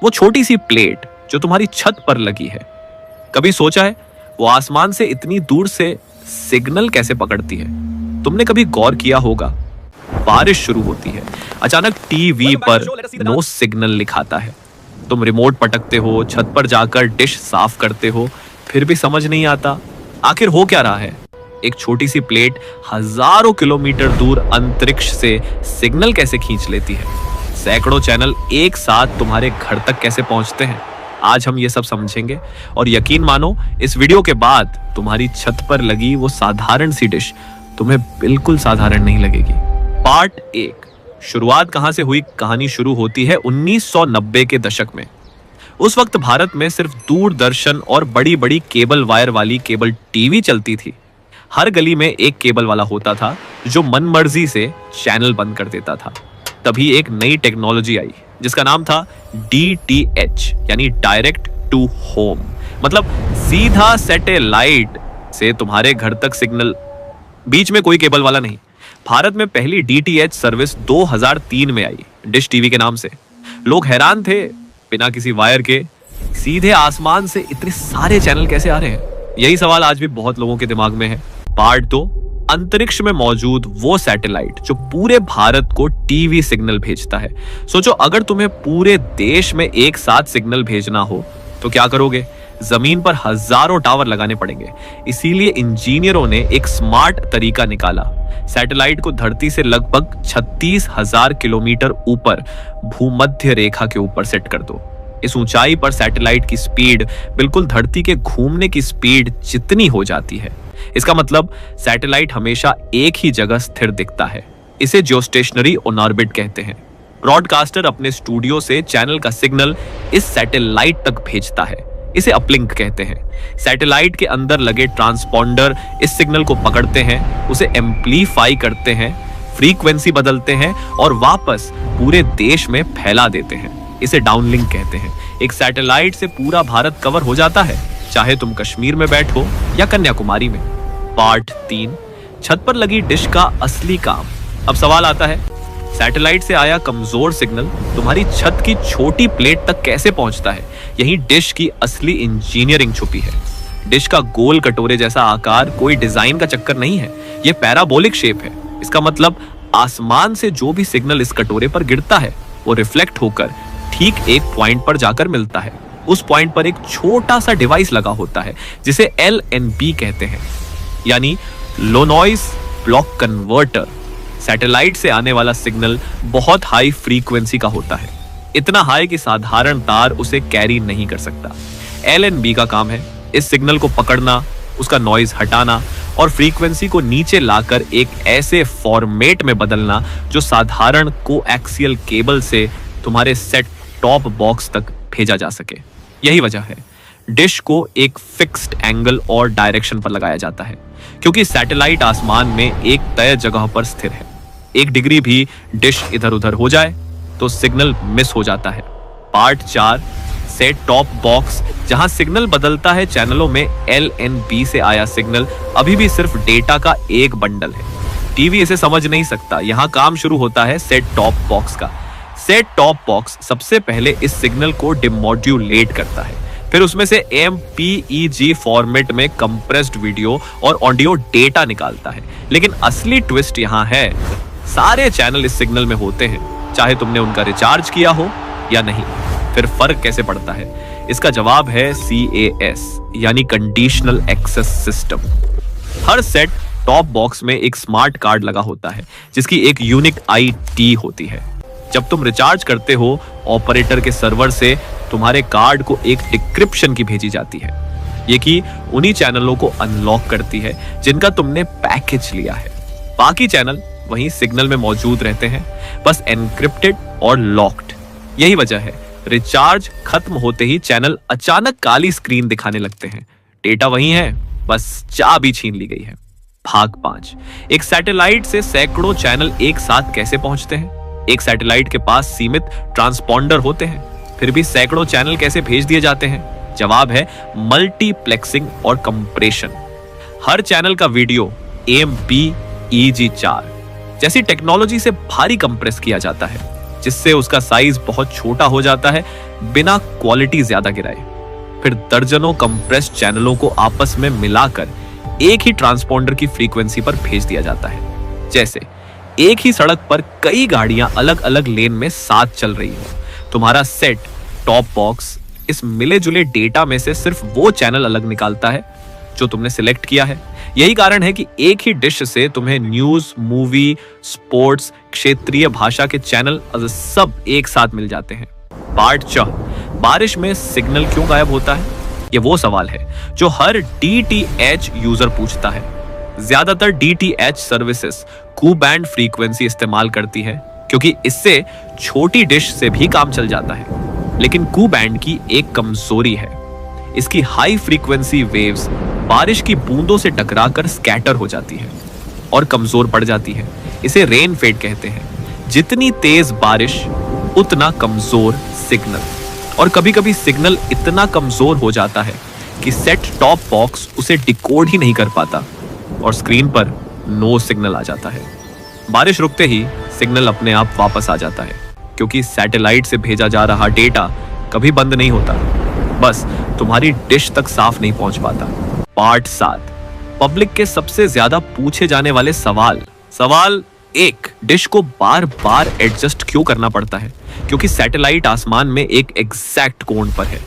वो छोटी सी प्लेट जो तुम्हारी छत पर लगी है, कभी सोचा है वो आसमान से इतनी दूर से सिग्नल कैसे पकड़ती है? तुमने कभी गौर किया होगा, बारिश शुरू होती है, अचानक टीवी पर नो सिग्नल लिखाता है। तुम रिमोट पटकते हो, छत पर जाकर डिश साफ करते हो, फिर भी समझ नहीं आता आखिर हो क्या रहा है। एक छोटी सी प्लेट हजारों किलोमीटर दूर अंतरिक्ष से सिग्नल कैसे खींच लेती है? सैकड़ों चैनल एक साथ तुम्हारे घर तक कैसे पहुंचते हैं? आज हम ये सब समझेंगे और यकीन मानो इस वीडियो के बाद तुम्हारी छत पर लगी वो साधारण सी डिश तुम्हें बिल्कुल साधारण नहीं लगेगी। पार्ट 1, शुरुआत कहां से हुई? कहानी शुरू होती है 1990 के दशक में। उस वक्त भारत में सिर्फ दूरदर्शन और बड़ी बड़ी केबल वायर वाली केबल टीवी चलती थी। हर गली में एक केबल वाला होता था जो मनमर्जी से चैनल बंद कर देता था। तभी एक नई टेक्नोलॉजी आई जिसका नाम था DTH यानी डायरेक्ट टू होम, मतलब सीधा सैटेलाइट से तुम्हारे घर तक सिग्नल, बीच में कोई केबल वाला नहीं। भारत में पहली DTH सर्विस 2003 में आई, डिश टीवी के नाम से। लोग हैरान थे, बिना किसी वायर के सीधे आसमान से इतने सारे चैनल कैसे आ रहे हैं? यही सवाल आज भी बहुत लोगों के दिमाग में है। पार्ट 2, अंतरिक्ष में मौजूद वो सैटेलाइट जो पूरे भारत को टीवी सिग्नल भेजता है। सोचो, अगर तुम्हें पूरे देश में एक साथ सिग्नल भेजना हो तो क्या करोगे? जमीन पर हजारों टावर लगाने पड़ेंगे। इसीलिए इंजीनियरों ने एक स्मार्ट तरीका निकाला। सैटेलाइट को धरती से लगभग 36,000 किलोमीटर ऊपर भूमध्य रेखा के ऊपर सेट कर दो। इस ऊंचाई पर सैटेलाइट की स्पीड बिल्कुल धरती के घूमने की स्पीड जितनी हो जाती है। इसका मतलब सैटेलाइट हमेशा एक ही जगह स्थिर दिखता है। इसे जियोस्टेशनरी ऑन ऑर्बिट कहते हैं। ब्रॉडकास्टर अपने स्टूडियो से चैनल का सिग्नल इस सैटेलाइट तक भेजता है। इसे अपलिंक कहते हैं। सैटेलाइट के अंदर लगे ट्रांसपॉन्डर इस सिग्नल को पकड़ते हैं, उसे एम्प्लीफाई करते हैं, फ्रीक्वेंसी बदलते हैं और वापस पूरे देश में फैला देते हैं। इसे डाउनलिंक कहते हैं। एक सैटेलाइट से पूरा भारत कवर हो जाता है, चाहे तुम कश्मीर में बैठो या कन्याकुमारी में। पार्ट 3, छत पर लगी डिश का असली काम। अब सवाल आता है, सैटेलाइट से आया कमजोर सिग्नल तुम्हारी छत की छोटी प्लेट तक कैसे पहुंचता है? यही डिश की असली इंजीनियरिंग छुपी है। डिश का गोल कटोरे जैसा आकार कोई डिजाइन का चक्कर नहीं है, यह पैराबोलिक शेप है। इसका मतलब आसमान से जो भी सिग्नल इस कटोरे पर गिरता है वो रिफ्लेक्ट होकर ठीक एक पॉइंट पर जाकर मिलता है। उस पॉइंट पर एक छोटा सा डिवाइस लगा होता है जिसे LNB कहते हैं, यानी low noise block converter. Satellite से आने वाला सिग्नल बहुत हाई फ्रीक्वेंसी का होता है, इतना हाई कि साधारण तार उसे कैरी नहीं कर सकता। LNB का काम है इस सिग्नल को पकड़ना, उसका नॉइज हटाना और फ्रीक्वेंसी को नीचे लाकर एक ऐसे फॉर्मेट में बदलना जो साधारण कोएक्सियल केबल से तुम्हारे सेट टॉप बॉक्स तक भेजा जा सके। यही वजह है डिश को एक फिक्स्ड एंगल और डायरेक्शन पर लगाया जाता है, क्योंकि सैटेलाइट आसमान में एक तय जगह पर स्थिर है। 1 डिग्री भी डिश इधर उधर हो जाए तो सिग्नल मिस हो जाता है। पार्ट 4, सेट टॉप बॉक्स, जहां सिग्नल बदलता है चैनलों में LNB से आया सिग्नल अभी भी सिर्फ डेटा का एक बंडल है। टीवी इसे समझ नहीं सकता। यहां काम शुरू होता है सेट टॉप बॉक्स का। सेट टॉप बॉक्स सबसे पहले इस सिग्नल को डिमोड्यूलेट करता है, फिर उसमें से MPEG फॉर्मेट में कंप्रेस्ड वीडियो और ऑडियो डेटा निकालता है। लेकिन असली ट्विस्ट यहाँ है, सारे चैनल इस सिग्नल में होते हैं, चाहे तुमने उनका रिचार्ज किया हो या नहीं। फिर फर्क कैसे पड़ता है? इसका जवाब है CAS यानी कंडीशनल एक्सेस सिस्टम। हर सेट टॉप बॉक्स में एक स्मार्ट कार्ड लगा होता है जिसकी एक यूनिक ID होती है। जब तुम रिचार्ज करते हो, ऑपरेटर के सर्वर से तुम्हारे कार्ड को एक डिक्रिप्शन की भेजी जाती है। ये की उन्हीं चैनलों को अनलॉक करती है जिनका तुमने पैकेज लिया है। बाकी चैनल वहीं सिग्नल में मौजूद रहते हैं, बस एनक्रिप्टेड और लॉक्ड। यही वजह है रिचार्ज खत्म होते ही चैनल अचानक काली स्क्रीन दिखाने लगते हैं। डेटा वही है, बस चाबी छीन ली गई है। भाग 5, एक सैटेलाइट से सैकड़ों चैनल एक साथ कैसे पहुंचते हैं? एक सैटेलाइट के पास सीमित ट्रांसपॉन्डर होते हैं, फिर भी सैकड़ों चैनल कैसे भेज दिए जाते हैं? जवाब है मल्टीप्लेक्सिंग और कंप्रेशन। हर चैनल का वीडियो MPEG 4 जैसी टेक्नोलॉजी से भारी कंप्रेस किया जाता है। जिससे उसका साइज बहुत छोटा हो जाता है बिना क्वालिटी ज्यादा गिराए। फिर दर्जनों कंप्रेस्ड चैनलों को आपस में मिलाकर एक ही ट्रांसपॉन्डर की फ्रीक्वेंसी पर भेज दिया जाता है। जैसे एक ही सड़क पर कई गाड़ियां अलग अलग लेन में साथ चल रही हो। तुम्हारा सेट टॉप बॉक्स इस मिले जुले डेटा में से सिर्फ वो चैनल अलग निकालता है जो तुमने सिलेक्ट किया है। यही कारण है कि एक ही डिश से तुम्हें न्यूज, मूवी, स्पोर्ट्स, क्षेत्रीय भाषा के चैनल सब एक साथ मिल जाते हैं। पार्ट 4, बारिश में सिग्नल क्यों गायब होता है? ये वो सवाल है जो हर डीटीएच यूजर पूछता है। ज्यादातर डीटीएच सर्विसेज कू बैंड फ्रीक्वेंसी इस्तेमाल करती है क्योंकि इससे छोटी डिश से भी काम चल जाता है। लेकिन कू बैंड की एक कमजोरी है, इसकी हाई फ्रीक्वेंसी वेव्स बारिश की बूंदों से टकराकर स्कैटर हो जाती है और कमजोर पड़ जाती है। इसे रेन फेड कहते हैं। जितनी तेज बारिश उतना कमजोर सिग्नल, और कभी कभी सिग्नल इतना कमजोर हो जाता है कि सेट टॉप बॉक्स उसे डिकोड ही नहीं कर पाता और स्क्रीन पर नो सिग्नल आ जाता है। बारिश रुकते ही सिग्नल अपने आप वापस आ जाता है क्योंकि सैटेलाइट से भेजा जा रहा डेटा कभी बंद नहीं होता, बस तुम्हारी डिश तक साफ नहीं पहुंच पाता। पार्ट 7, पब्लिक के सबसे ज्यादा पूछे जाने वाले सवाल। सवाल 1, डिश को बार बार एडजस्ट क्यों करना पड़ता है? क्योंकि सैटेलाइट आसमान में एक एग्जैक्ट कोण पर है।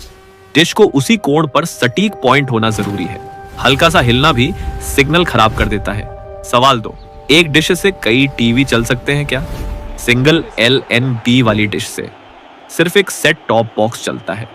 डिश को उसी कोण पर सटीक पॉइंट होना जरूरी है। हल्का सा हिलना भी सिग्नल खराब कर देता है। सवाल 2, एक डिश से कई टीवी चल सकते हैं क्या? सिंगल LNB वाली डिश से सिर्फ एक सेट टॉप बॉक्स चलता है।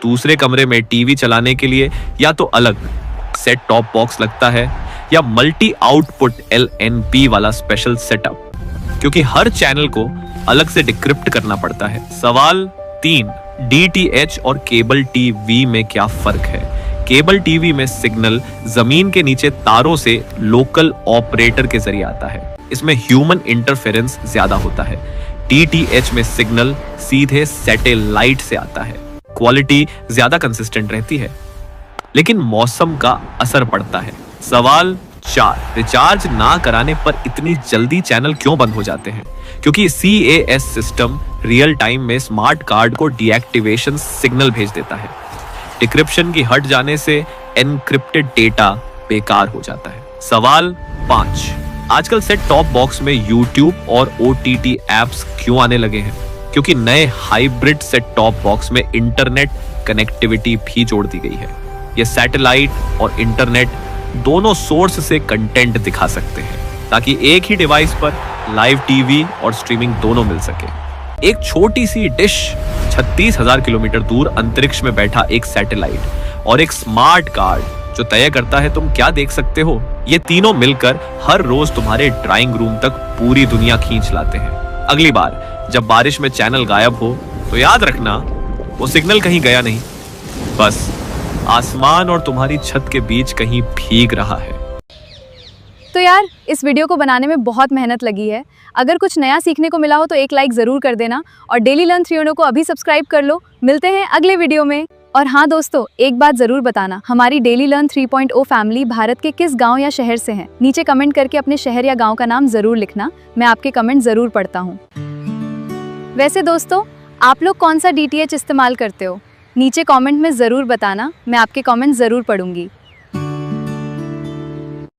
दूसरे कमरे में टीवी चलाने के लिए या तो अलग सेट टॉप बॉक्स लगता है या मल्टी आउटपुट LNB वाला स्पेशल सेटअप, क्योंकि हर चैनल को अलग से डिक्रिप्ट करना पड़ता है। सवाल 3, DTH और केबल टीवी में क्या फर्क है? केबल टीवी में सिग्नल जमीन के नीचे तारों से लोकल ऑपरेटर के जरिए आता है। इसमें ह्यूमन इंटरफेरेंस ज्यादा होता है। DTH में सिग्नल सीधे सैटेलाइट से आता है। क्वालिटी ज्यादा कंसिस्टेंट रहती है, लेकिन मौसम का असर पड़ता है। सवाल 4, रिचार्ज ना कराने पर इतनी जल्दी चैनल क्यों बंद हो जाते हैं? क्योंकि CAS सिस्टम रियल टाइम में स्मार्ट कार्ड को डीएक्टिवेशन सिग्नल भेज देता है। डिक्रिप्शन की हट जाने से एनक्रिप्टेड डेटा बेकार हो जाता है। सवाल 5, आजकल सेट टॉप बॉक्स में YouTube और OTT एप्स क्यों आने लगे हैं? क्योंकि नए हाइब्रिड सेट टॉप बॉक्स में इंटरनेट कनेक्टिविटी भी जोड़ दी गई है। ये सैटेलाइट और इंटरनेट दोनों सोर्स से कंटेंट दिखा सकते हैं ताकि एक ही डिवाइस पर लाइव टीवी और स्ट्रीमिंग दोनों मिल सके। एक छोटी सी डिश, 36,000 किलोमीटर दूर अंतरिक्ष में बैठा एक सैटेलाइट और एक स्मार्ट कार्ड जो तय करता है तुम क्या देख सकते हो, ये तीनों मिलकर हर रोज तुम्हारे ड्राइंग रूम तक पूरी दुनिया खींच लाते हैं। अगली बार जब बारिश में चैनल गायब हो तो याद रखना वो सिग्नल कहीं गया नहीं, बस आसमान और तुम्हारी छत के बीच कहीं भीग रहा है। तो यार, इस वीडियो को बनाने में बहुत मेहनत लगी है। अगर कुछ नया सीखने को मिला हो तो एक लाइक ज़रूर कर देना और डेली लर्न 3.0 को अभी सब्सक्राइब कर लो। मिलते हैं अगले वीडियो में। और हाँ दोस्तों, एक बात ज़रूर बताना, हमारी डेली लर्न 3.0 फैमिली भारत के किस गांव या शहर से है? नीचे कमेंट करके अपने शहर या गांव का नाम ज़रूर लिखना, मैं आपके कमेंट ज़रूर पढ़ता हूँ। वैसे दोस्तों, आप लोग कौन सा DTH इस्तेमाल करते हो? नीचे कमेंट में ज़रूर बताना, मैं आपके कमेंट ज़रूर पढ़ूंगी।